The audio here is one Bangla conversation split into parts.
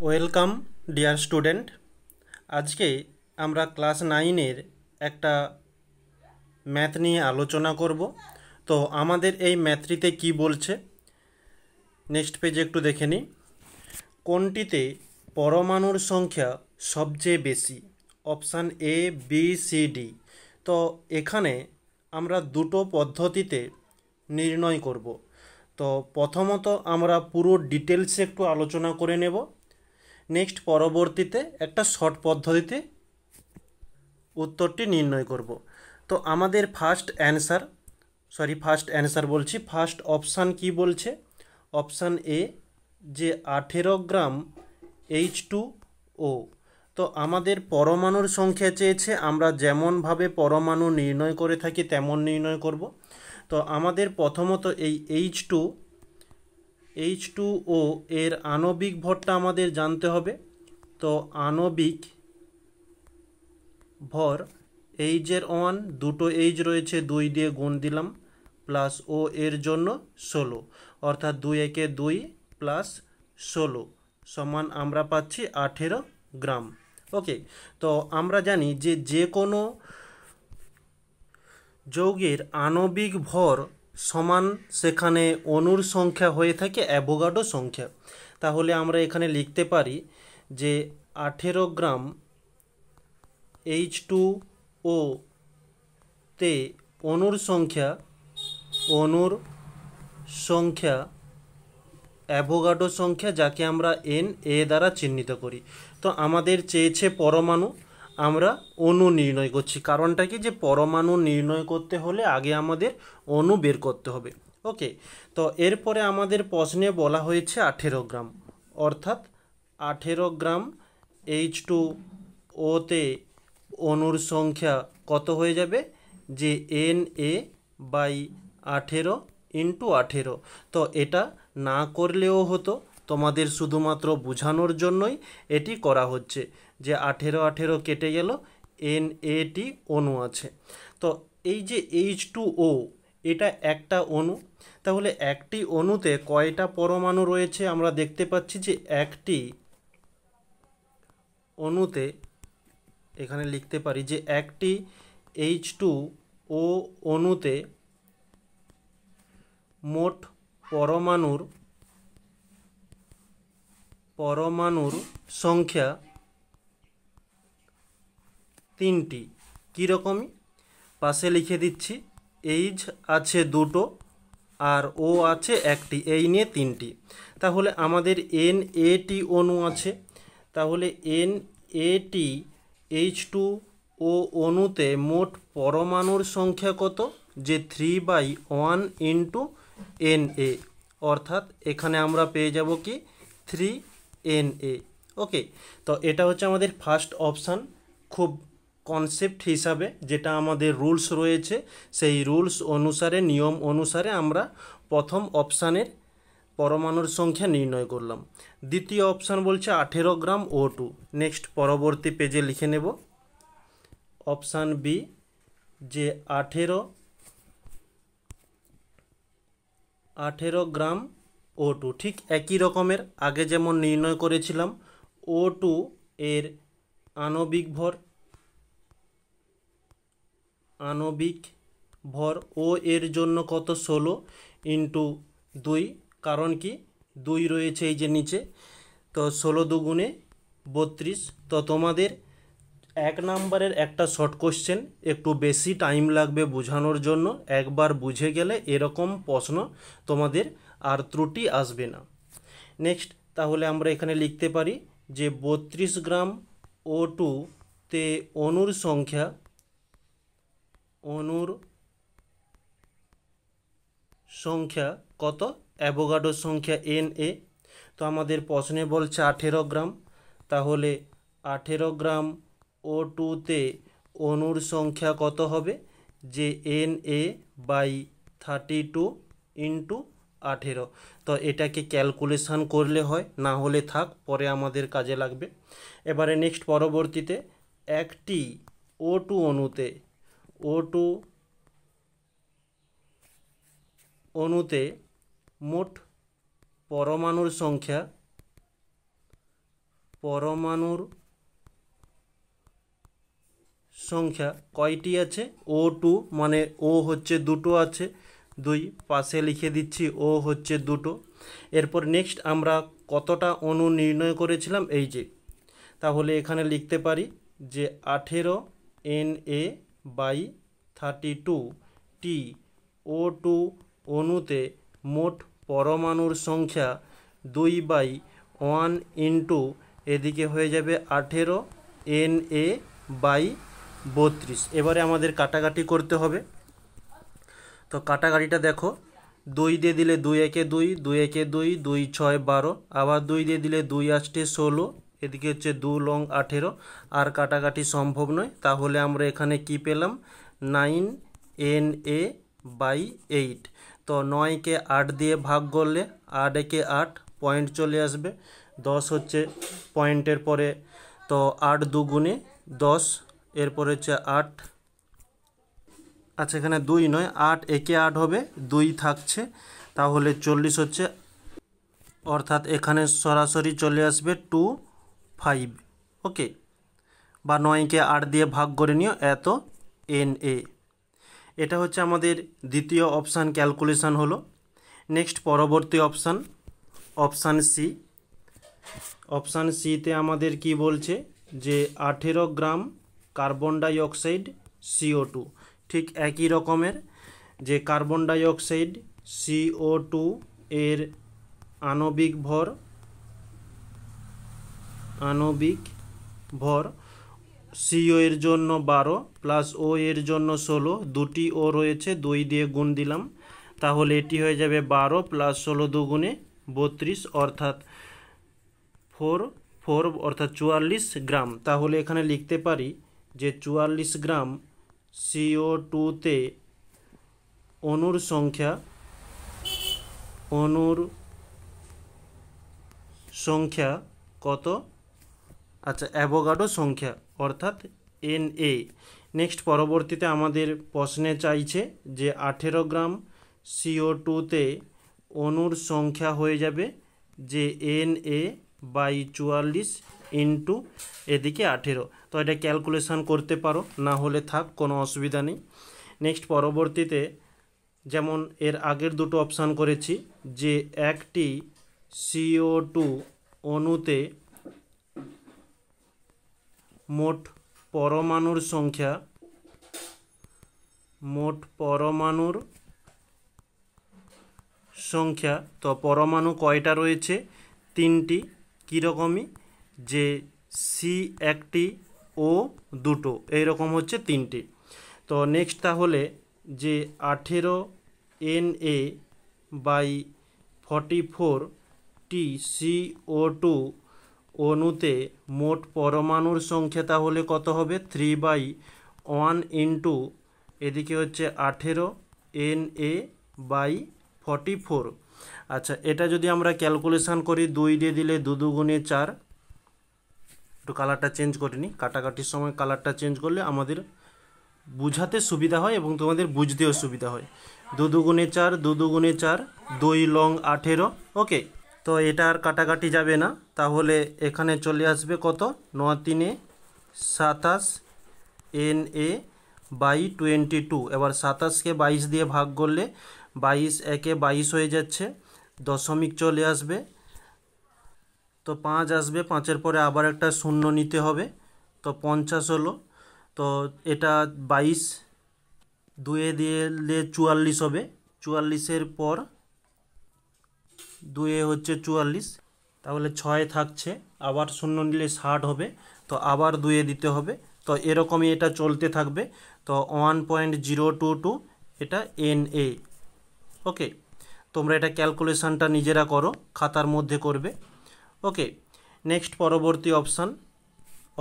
Welcome dear student. আজকে আমরা ক্লাস 9-এর একটা ম্যাথ নিয়ে আলোচনা করব। তো আমাদের এই ম্যাথটিতে কি বলছে নেক্সট পেজে একটু দেখে নিই। কোনটিতে পরমাণুর সংখ্যা সবচেয়ে বেশি? Option A, B, C, D. তো এখানে আমরা দুটো পদ্ধতিতে নির্ণয় করব। তো প্রথমত আমরা পুরো ডিটেলসে একটু আলোচনা করে নেব। নেক্সট পরবর্তীতে একটা শর্ট পদ্ধতিতে উত্তরটি নির্ণয় করব। তো আমাদের ফার্স্ট অপশান কি বলছে? অপশান এ, যে 18 গ্রাম H2O। তো আমাদের পরমাণুর সংখ্যা চেয়েছে, আমরা যেমনভাবে পরমাণু নির্ণয় করে থাকি তেমন নির্ণয় করব। তো আমাদের প্রথমত এই H2O এর আণবিক ভরটা আমাদের জানতে হবে। তো আণবিক ভর এইচের 1, দুটো এইচ রয়েছে, 2 দিয়ে গুণ দিলাম, প্লাস ও এর জন্য 16, অর্থাৎ 2 একে 2 প্লাস 16 সমান আমরা পাচ্ছি 18 গ্রাম। ওকে, তো আমরা জানি যে যে কোনো যৌগের আণবিক ভর সমান সেখানে অণুর সংখ্যা হয়ে থাকে অ্যাভোগাড্রো সংখ্যা। তাহলে আমরা এখানে লিখতে পারি যে 18 গ্রাম H2O তে অণুর সংখ্যা অ্যাভোগাড্রো সংখ্যা, যাকে আমরা Na দ্বারা চিহ্নিত করি। তো আমাদের চেয়েছে পরমাণু, আমরা অণু নির্ণয় করছি। কারণটা কি, যে পরমাণু নির্ণয় করতে হলে আগে আমাদের অণু বের করতে হবে। ওকে, তো এরপরে আমাদের প্রশ্নে বলা হয়েছে 18 গ্রাম, অর্থাৎ 18 গ্রাম H2O তে অণুর সংখ্যা কত হয়ে যাবে, যে Na/18 ইন্টু 18। তো এটা না করলেও হতো, তোমাদের শুধুমাত্র বোঝানোর জন্যই এটি করা হচ্ছে, যে 18 কেটে গেল, Na অণু আছে। তো এই যে H2O, এটা একটা অণু। তাহলে একটি অণুতে কয়টা পরমাণু রয়েছে? আমরা দেখতে পাচ্ছি যে একটি অণুতে, এখানে লিখতে পারি যে একটি H2O অণুতে মোট পরমাণুর সংখ্যা 3টি। কীরকমই পাশে লিখে দিচ্ছি, H আছে 2টো আর O আছে 1টি, এই নিয়ে 3টি। তাহলে আমাদের Na অণু আছে। তাহলে Na H2O অণুতে মোট পরমাণুর সংখ্যা কত? যে 3/1 ইন্টু Na, অর্থাৎ এখানে আমরা পেয়ে যাব কি 3Na। ওকে, তো এটা হচ্ছে আমাদের ফার্স্ট অপশান। খুব কনসেপ্ট হিসাবে যেটা আমাদের রুলস রয়েছে, সেই রুলস অনুসারে, নিয়ম অনুসারে আমরা প্রথম অপশানের পরমাণুর সংখ্যা নির্ণয় করলাম। দ্বিতীয় অপশান বলছে 18 গ্রাম O2। নেক্সট পরবর্তী পেজে লিখে নেব অপশান বি, যে 18 গ্রাম O2। ঠিক একই রকমের আগে যেমন নির্ণয় করেছিলাম, O2 এর আণবিক ভর ও এর জন্য কত, 16 ইন্টু 2, কারণ কি 2 রয়েছে এই যে নিচে, তো 16 দুগুণে 32। তো তোমাদের 1 নাম্বারের একটা শর্ট কোশ্চেন, একটু বেশি টাইম লাগবে বোঝানোর জন্য। একবার বুঝে গেলে এরকম প্রশ্ন তোমাদের আর ত্রুটি আসবে না। নেক্সট, তাহলে আমরা এখানে লিখতে পারি যে 32 গ্রাম O2 তে অণুর সংখ্যা কত? অ্যাভোগাড্রো সংখ্যা Na। তো আমাদের প্রশ্নে বলছে 18 গ্রাম, তাহলে 18 গ্রাম O2 তে অণুর সংখ্যা কত হবে? যে Na/32 ইন্টু 18। তো এটাকে ক্যালকুলেশান করলে হয়, না হলে থাক, পরে আমাদের কাজে লাগবে। এবারে নেক্সট পরবর্তীতে একটি O2 অণুতে মোট পরমাণুর সংখ্যা পরমাণুর সংখ্যা কয়টি আছে? O2, মানে ও হচ্ছে দুটো আছে, 2, পাশে লিখে দিচ্ছি ও হচ্ছে দুটো। এরপর নেক্সট আমরা কতটা অণু নির্ণয় করেছিলাম, এই যে, তাহলে এখানে লিখতে পারি যে 18Na/32 O2 অণুতে মোট পরমাণুর সংখ্যা 2/1 ইন্টু এদিকে হয়ে যাবে 18Na/32। এবারে আমাদের কাটাকাটি করতে হবে। তো কাটাকাটিটা দেখো, 2 দিয়ে দিলে 2 একে 2, 2 একে 2, 2 6 12, আবার 2 দিয়ে দিলে 2 8 16, এদিকে হচ্ছে 2 লং 18, আর কাটাকাটি সম্ভব নয়। তাহলে আমরা এখানে কি পেলাম? 9Na/8। তো 9কে 8 দিয়ে ভাগ করলে 8 একে 8, পয়েন্ট চলে আসবে, 10 হচ্ছে পয়েন্টের পরে, তো 8 2 10, এরপর হচ্ছে 8, আচ্ছা এখানে 2 নয়, 8 একে 8 হবে, 2 থাকছে, তাহলে 40 হচ্ছে, অর্থাৎ এখানে সরাসরি চলে আসবে 25। ওকে, বা 9কে 8 দিয়ে ভাগ করে নিও, এত Na। এটা হচ্ছে আমাদের দ্বিতীয় অপশান ক্যালকুলেশান হলো। নেক্সট পরবর্তী অপশান, অপশান সি। অপশান সিতে আমাদের কি বলছে যে 18 গ্রাম কার্বন ডাই অক্সাইড CO2, ঠিক একই রকমের, যে কার্বন ডাই অক্সাইড CO2 এর আণবিক ভর CO এর জন্য 12 প্লাস O এর জন্য 16, দুটি ও রয়েছে, 2 দিয়ে গুণ দিলাম, তাহলে এটি হয়ে যাবে 12 প্লাস 16 2 32, অর্থাৎ 4 অর্থাৎ 44 গ্রাম। তাহলে এখানে লিখতে পারি যে 44 গ্রাম CO2তে অণুর সংখ্যা কত? আচ্ছা, অ্যাভোগাড্রো সংখ্যা, অর্থাৎ Na। নেক্সট পরবর্তীতে আমাদের প্রশ্নে চাইছে যে 18 গ্রাম CO2তে অণুর সংখ্যা হয়ে যাবে যে Na/44 ইন্টু এদিকে 18। তো এটা ক্যালকুলেশান করতে পারো, না হলে থাক, কোনো অসুবিধা নেই। নেক্সট পরবর্তীতে যেমন এর আগের দুটো অপশান করেছি, যে একটি CO2 অণুতে মোট পরমাণুর সংখ্যা, তো পরমাণু কয়টা রয়েছে? 3টি। কীরকমই, যে সি একটি, ও দুটো, এইরকম হচ্ছে 3টি। তো নেক্সট তাহলে যে 18Na/44 CO2 অণুতে মোট পরমাণুর সংখ্যা তাহলে কত হবে? 3/1 ইন্টু এদিকে হচ্ছে 18 Na/44। আচ্ছা, এটা যদি আমরা ক্যালকুলেশান করি, 2 দিয়ে দিলে 2 2 4, একটু কালারটা চেঞ্জ করে নিই, কাটাকাটির সময় কালারটা চেঞ্জ করলে আমাদের বুঝাতে সুবিধা হয় এবং তোমাদের বুঝতেও সুবিধা হয়। 2 2 4, 2 2 4, 2 লং 18। ওকে, তো এটা আর কাটাকাটি যাবে না, তাহলে এখানে চলে আসবে কত? 9 3 27 Na/22। এবার 27কে 22 দিয়ে ভাগ করলে 22 একে 22 হয়ে যাচ্ছে, দশমিক চলে আসবে, তো 5 আসবে, 5-এর পরে আবার একটা শূন্য নিতে হবে, তো 50 হলো। তো এটা 22 2 দিলে 44 হবে, 44-এর পর 2 হচ্ছে 44, তাহলে 6 থাকছে, আবার শূন্য নিলে 60 হবে, তো আবার 2 দিতে হবে। তো এরকমই এটা চলতে থাকবে। তো 1.022 এটা Na। ওকে, তোমরা এটা ক্যালকুলেশানটা নিজেরা করো, খাতার মধ্যে করবে। ওকে, নেক্সট পরবর্তী অপশান,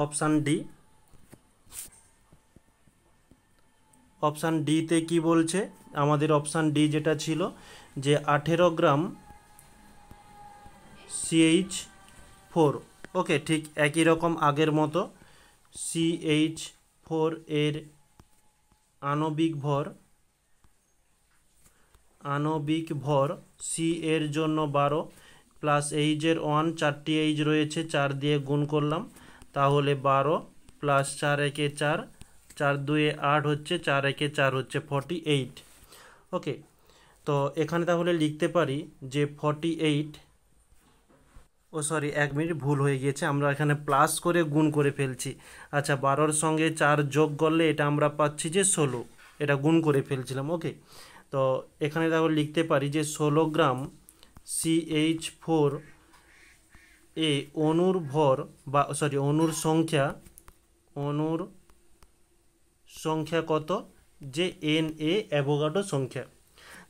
অপশান ডি। অপশান ডিতে কি বলছে? আমাদের অপশান ডি যেটা ছিল, যে 18 গ্রাম CH4। ওকে, ঠিক একই রকম আগের মতো, CH4 এর আণবিক ভর C এর জন্য 12 প্লাস এইচের 1, 4টি এইচ রয়েছে, 4 দিয়ে গুণ করলাম, তাহলে 12 প্লাস 4 একে 4, 4 দুয়ে 8 হচ্ছে, 4 একে 4 হচ্ছে 48। ওকে, তো এখানে তাহলে লিখতে পারি যে 48, ও সরি 1 মিনিট ভুল হয়ে গিয়েছে, আমরা এখানে প্লাস করে গুণ করে ফেলছি। আচ্ছা, 12-র সঙ্গে 4 যোগ করলে এটা আমরা পাচ্ছি যে 16, এটা গুণ করে ফেলছিলাম। ওকে, তো এখানে তাহলে লিখতে পারি যে 16 গ্রাম CH4 এ অণুর ভর বা অণুর সংখ্যা কত, যে Na অ্যাভোগাড্রো সংখ্যা।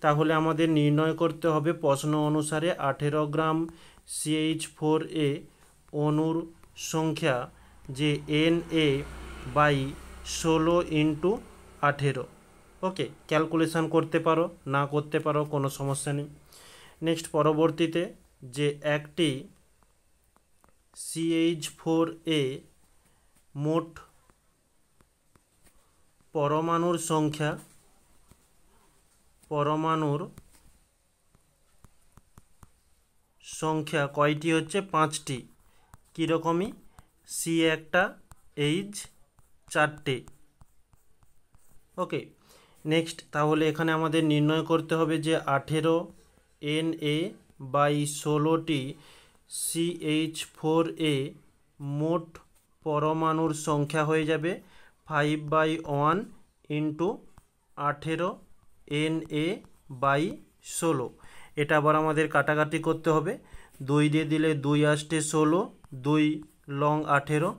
তাহলে আমাদের নির্ণয় করতে হবে প্রশ্ন অনুসারে 18 গ্রাম CH4 এ অণুর সংখ্যা যে Na/16 ইন্টু 18। ওকে, ক্যালকুলেশান করতে পারো, না করতে পারো, কোনো সমস্যা নেই। নেক্সট পরবর্তীতে যে একটি CH4 এ মোট পরমাণুর সংখ্যা কয়টি হচ্ছে, 5টি। কীরকমই, C একটা, H 4টে। ওকে, নেক্সট তাহলে এখানে আমাদের নির্ণয় করতে হবে যে 18 Na/16টি CH4 এ মোট পরমাণুর সংখ্যা হয়ে যাবে 5/1 ইন্টু 18 Na/16। এটা আবার আমাদের কাটাকাটি করতে হবে, 2 দিয়ে দিলে 2 আসছে 16, 2 লং 18,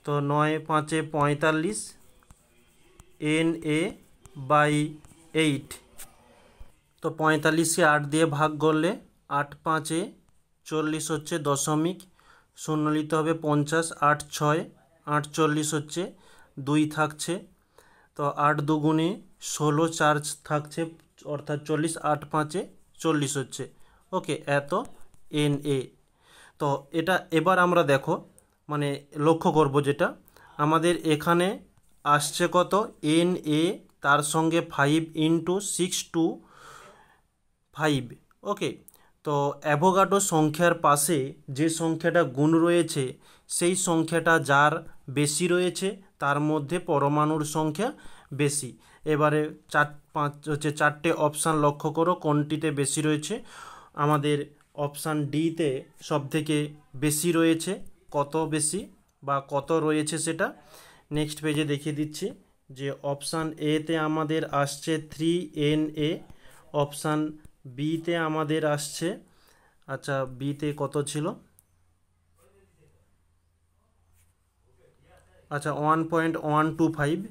তো 9 5 45 Na/8। তো 45কে 8 দিয়ে ভাগ করলে 8 5 40 হচ্ছে দশমিক, শূন্য নিতে হবে 50, 8 6 48 হচ্ছে, 2 থাকছে, তো 8 দুগুণে 16, 4 থাকছে, অর্থাৎ 40, 8 5 40 হচ্ছে। ওকে, এত Na। তো এটা এবার আমরা দেখো মানে লক্ষ্য করব, যেটা আমাদের এখানে আসছে কত, Na, তার সঙ্গে 5 ইন্টু 6 2 5। ওকে, তো অ্যাভোগাড্রো সংখ্যার পাশে যে সংখ্যাটা গুণ রয়েছে, সেই সংখ্যাটা যার বেশি রয়েছে তার মধ্যে পরমাণুর সংখ্যা বেশি। এবারে 4 5 হচ্ছে 4টে অপশান লক্ষ্য করো কোনটিতে বেশি রয়েছে। আমাদের অপশান ডিতে সবথেকে বেশি রয়েছে, কত বেশি বা কত রয়েছে সেটা নেক্সট পেজে দেখিয়ে দিচ্ছি। যে অপশান এতে আমাদের আসছে 3Na, অপশান বিতে আমাদের আসছে, আচ্ছা বিতে কত ছিল, আচ্ছা 1.125,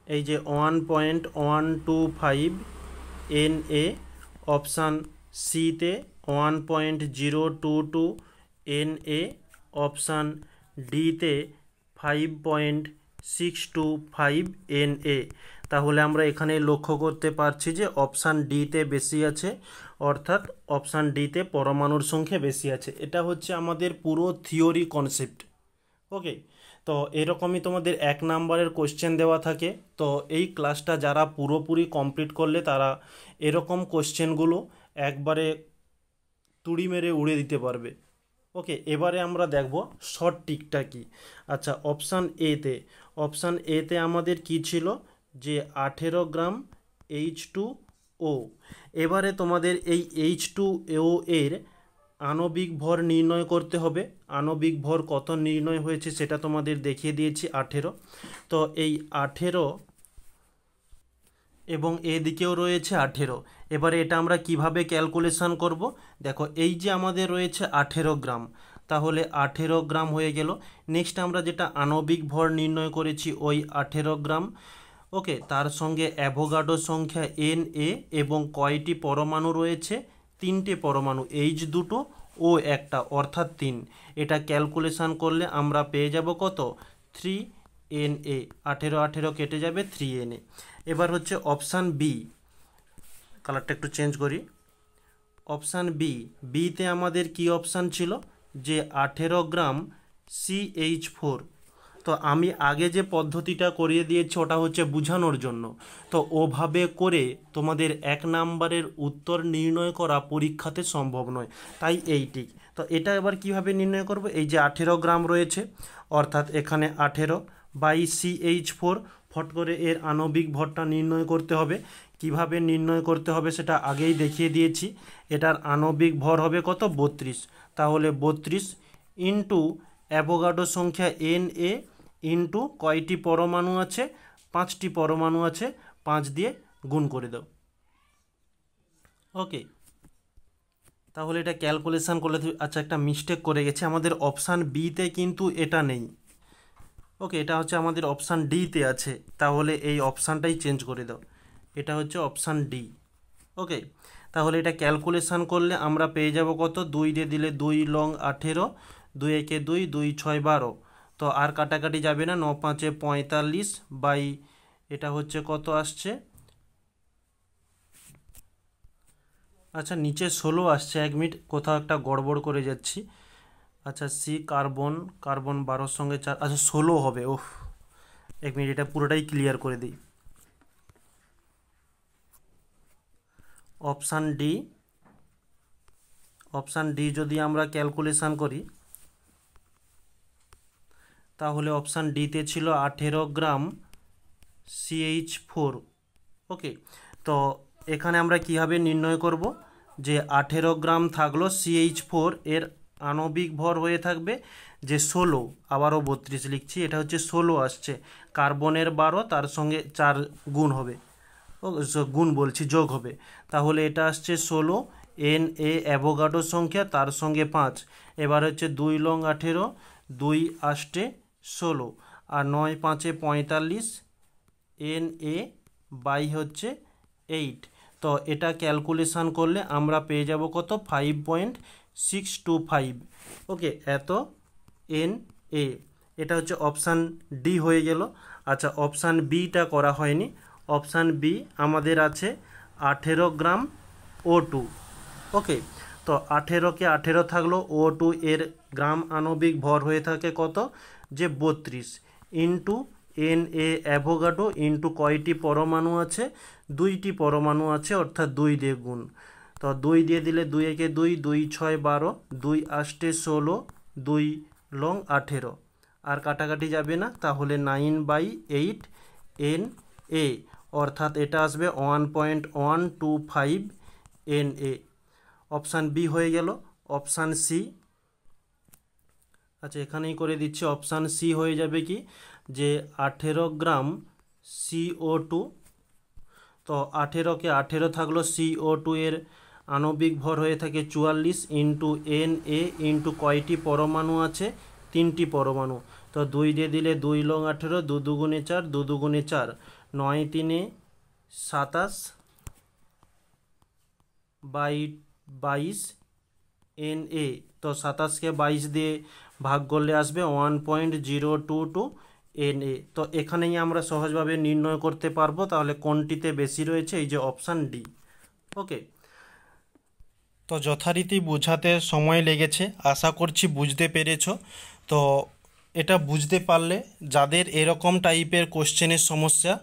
এই যে 1.125 Na। অপশান সিতে 1.022 Na। অপশান ডিতে 5.625 Na। তাহলে আমরা এখানে লক্ষ্য করতে পারছি যে অপশান ডিতে বেশি আছে, অর্থাৎ অপশান ডিতে পরমাণুর সংখ্যা বেশি আছে। এটা হচ্ছে আমাদের পুরো থিওরি কনসেপ্ট। ওকে, তো এরকমই তোমাদের 1 নাম্বারের কোশ্চেন দেওয়া থাকে। তো এই ক্লাসটা যারা পুরোপুরি কমপ্লিট করলে তারা এরকম কোশ্চেনগুলো একবারে তুড়ি মেরে উড়ে দিতে পারবে। ওকে, এবারে আমরা দেখব শর্ট টিকটা কি। আচ্ছা, অপশান এতে আমাদের কি ছিল, যে 18 গ্রাম H2O। এবারে তোমাদের এই H2O এর আণবিক ভর নির্ণয় করতে হবে। আণবিক ভর কত নির্ণয় হয়েছে সেটা তোমাদের দেখিয়ে দিয়েছি, 18। তো এই 18 এবং এদিকেও রয়েছে 18। এবারে এটা আমরা কিভাবে ক্যালকুলেশন করব, দেখো এই যে আমাদের রয়েছে 18 গ্রাম, তাহলে 18 গ্রাম হয়ে গেল। নেক্সট আমরা যেটা আণবিক ভর নির্ণয় করেছি ওই 18 গ্রাম। ওকে, তার সঙ্গে অ্যাভোগাড্রো সংখ্যা Na এবং কয়টি পরমাণু রয়েছে, 3টে পরমাণু, H দুটো ও একটা, অর্থাৎ 3। এটা ক্যালকুলেশন করলে আমরা পেয়ে যাব কত, 3Na। 18 18 কেটে যাবে, 3Na। এবার হচ্ছে অপশান বি, কালারটা একটু চেঞ্জ করি। অপশান বিতে আমাদের কি অপশান ছিল, যে 18 গ্রাম CH4। তো আমি আগে যে পদ্ধতিটা করিয়ে দিয়েছি ওটা হচ্ছে বোঝানোর জন্য। তো ওভাবে করে তোমাদের 1 নাম্বারের উত্তর নির্ণয় করা পরীক্ষাতে সম্ভব নয়, তাই এইটি। তো এটা এবার কিভাবে নির্ণয় করব? এই যে 18 গ্রাম রয়েছে, অর্থাৎ এখানে 18 বাই CH4, ফট করে এর আণবিক ভরটা নির্ণয় করতে হবে। কিভাবে নির্ণয় করতে হবে সেটা আগেই দেখিয়ে দিয়েছি। এটার আণবিক ভর হবে কত? 32। তাহলে 32 ইন্টু অ্যাভোগাড্রো সংখ্যা Na ইন্টু কয়টি পরমাণু আছে? 5টি পরমাণু আছে, 5 দিয়ে গুণ করে দাও। ওকে, তাহলে এটা ক্যালকুলেশান করলে আচ্ছা একটা মিস্টেক করে গেছে, আমাদের অপশান বিতে কিন্তু এটা নেই। ওকে, এটা হচ্ছে আমাদের অপশান ডিতে আছে, তাহলে এই অপশানটাই চেঞ্জ করে দাও। এটা হচ্ছে অপশান ডি। ওকে, তাহলে এটা ক্যালকুলেশান করলে আমরা পেয়ে যাব কত? 2 দিয়ে দিলে 2 লং 18, 2 একে 2, 2 6 12। তো আর কাটাকাটি যাবে না, 9 5 45 বাই এটা হচ্ছে কত আসছে? আচ্ছা নিচে 16 আসছে, 1 মিনিট কোথাও একটা গড়বড় করে যাচ্ছি। আচ্ছা সি কার্বন 12-র সঙ্গে 4, আচ্ছা 16 হবে। ওহ 1 মিনিট, এটা পুরোটাই ক্লিয়ার করে দিই। অপশান ডি যদি আমরা ক্যালকুলেশান করি তাহলে অপশান ডিতে ছিল 18 গ্রাম CH4। ওকে, তো এখানে আমরা কীভাবে নির্ণয় করব? যে 18 গ্রাম থাকলো CH4, এর আণবিক ভর হয়ে থাকবে যে 16, আবারও 32 লিখছি, এটা হচ্ছে 16 আসছে। কার্বনের 12, তার সঙ্গে 4 গুণ হবে, গুণ বলছি যোগ হবে, তাহলে এটা আসছে 16। Na অ্যাভোগাড্রো সংখ্যা, তার সঙ্গে 5। এবার হচ্ছে 2 লং 18, 2 8 16, আর 9 5 45, Na বাই হচ্ছে 8। তো এটা ক্যালকুলেশান করলে আমরা পেয়ে যাব কত? 5.625। ওকে, এত Na। এটা হচ্ছে অপশান ডি হয়ে গেল। আচ্ছা অপশান বিটা করা হয়নি। অপশান বি আমাদের আছে 18 গ্রাম O2। ওকে, তো 18কে 18 থাকলো, O2 এর গ্রাম আণবিক ভর হয়ে থাকে কত? যে 32 ইন্টু Na অ্যাভোগাড্রো ইন্টু কয়টি পরমাণু আছে? 2টি পরমাণু আছে, অর্থাৎ 2 দিয়ে গুণ। তো 2 দিয়ে দিলে 2 একে 2, 2 6 12, 2 8 16, 2 লং 18, আর কাটাকাটি যাবে না, তাহলে 9/8 Na, অর্থাৎ এটা আসবে 1.125 Na। অপশান বি হয়ে গেল। অপশান সি, আচ্ছা এখানেই করে দিচ্ছি, অপশান সি হয়ে যাবে কি? যে 18 গ্রাম CO2, তো 18কে 18 থাকলো, CO2 এর আণবিক ভর হয়ে থাকে 44 ইন্টু Na ইন্টু কয়টি পরমাণু আছে? 3টি পরমাণু। তো 2 দিয়ে দিলে 2 লং 18, 2 দুগুণে 4, 2 দুগুণে 4, 9 3 27 বাই 22 Na। তো 27কে 22 দিয়ে ভাগ করলে আসবে 1.022 Na। তো এখানেই আমরা সহজভাবে নির্ণয় করতে পারবো তাহলে কোনটিতে বেশি রয়েছে, এই যে অপশান ডি। ওকে, তো যথারীতি বোঝাতে সময় লেগেছে, আশা করছি বুঝতে পেরেছো। তো এটা বুঝতে পারলে যাদের এরকম টাইপের কোশ্চেনের সমস্যা,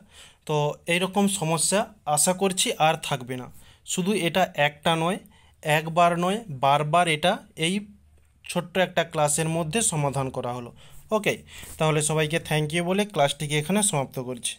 তো এইরকম সমস্যা আশা করছি আর থাকবে না। শুধু এটা একটা নয়, একবার নয়, বারবার এটা এই ছোট্ট একটা ক্লাসের মধ্যে সমাধান করা হলো। ওকে, তাহলে সবাইকে থ্যাংক ইউ বলে ক্লাসটিকে এখানে সমাপ্ত করছি।